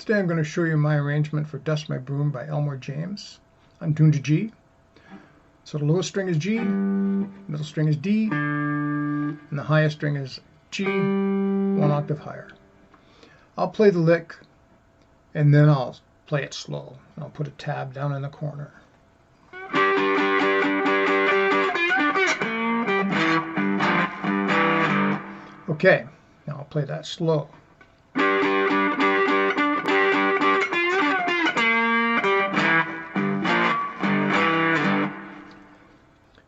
Today I'm going to show you my arrangement for Dust My Broom by Elmore James. I'm tuned to G. So the lowest string is G, middle string is D, and the highest string is G, one octave higher. I'll play the lick and then I'll play it slow. I'll put a tab down in the corner. Okay, now I'll play that slow.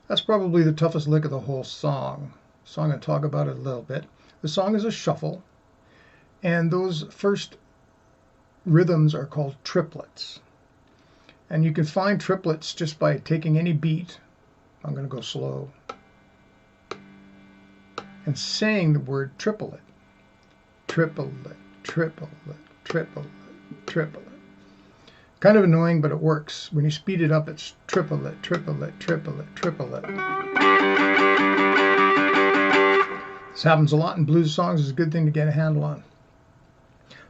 That's probably the toughest lick of the whole song. So I'm going to talk about it a little bit. The song is a shuffle, and those first rhythms are called triplets. And you can find triplets just by taking any beat. I'm going to go slow. And saying the word triplet. Triplet, triplet, triplet, triplet. Kind of annoying, but it works. When you speed it up, it's triplet, triplet, triplet, triplet. This happens a lot in blues songs. It's a good thing to get a handle on.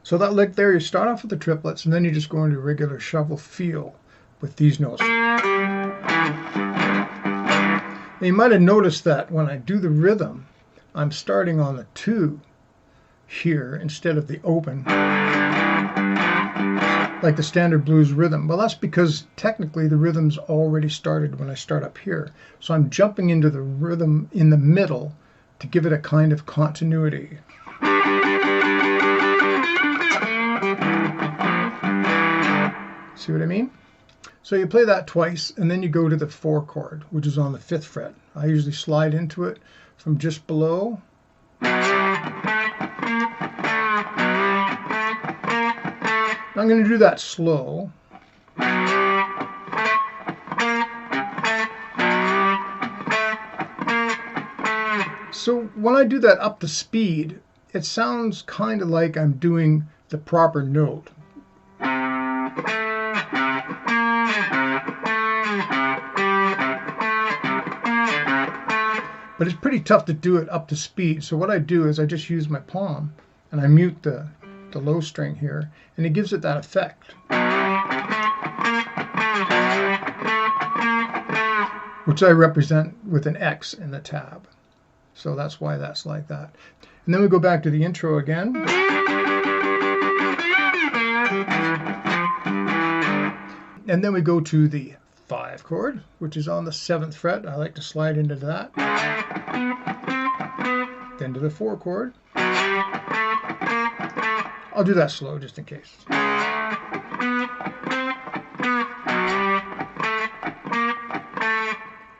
So that lick there, you start off with the triplets, and then you just go into a regular shuffle feel with these notes. And you might have noticed that when I do the rhythm, I'm starting on the 2 here instead of the open, like the standard blues rhythm. Well, that's because technically the rhythm's already started when I start up here. So I'm jumping into the rhythm in the middle to give it a kind of continuity. See what I mean? So you play that twice, and then you go to the 4 chord, which is on the 5th fret. I usually slide into it from just below. I'm going to do that slow. So when I do that up to speed, it sounds kind of like I'm doing the proper note. But it's pretty tough to do it up to speed. So what I do is I just use my palm and I mute the low string here, and it gives it that effect. Which I represent with an X in the tab. So that's why that's like that. And then we go back to the intro again. And then we go to the 5 chord, which is on the 7th fret. I like to slide into that. Then to the 4 chord. I'll do that slow just in case.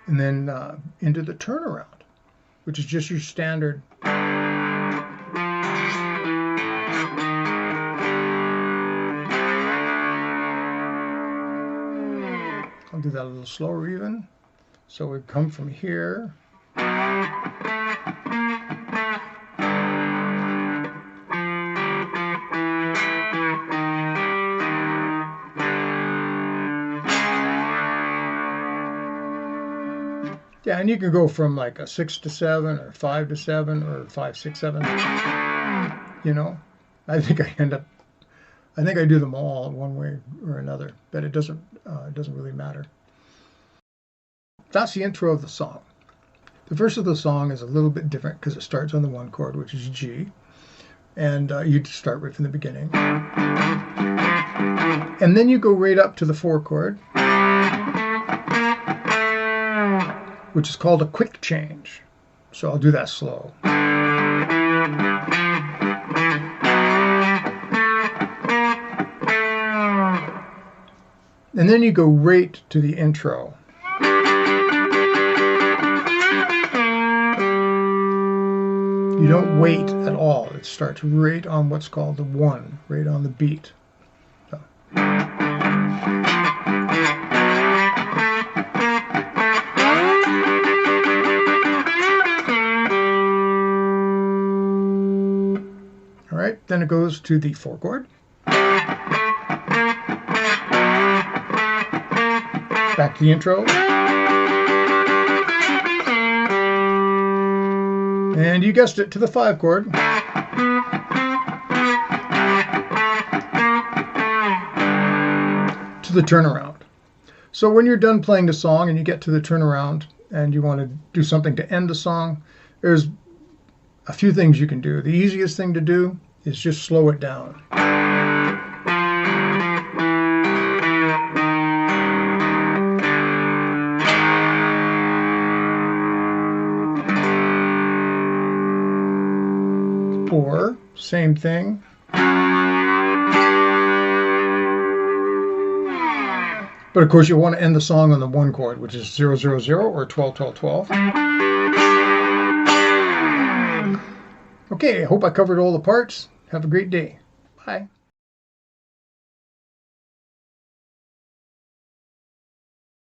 And then into the turnaround, which is just your standard. I'll do that a little slower even. So we come from here. Yeah, and you can go from like a 6 to 7 or 5 to 7 or 5, 6, 7. You know, I think I do them all one way or another, but it doesn't really matter. That's the intro of the song. The verse of the song is a little bit different because it starts on the 1 chord, which is G, and you start right from the beginning, and then you go right up to the 4 chord, which is called a quick change. So I'll do that slow. And then you go right to the intro. You don't wait at all. It starts right on what's called the 1, right on the beat. So. All right, then it goes to the 4 chord. Back to the intro. And you guessed it, to the 5 chord. the turnaround. So when you're done playing the song and you get to the turnaround and you want to do something to end the song, there's a few things you can do. The easiest thing to do is just slow it down. Or, same thing. But of course you want to end the song on the 1 chord, which is 0, 0, 0 or 12, 12, 12. Okay, I hope I covered all the parts. Have a great day. Bye.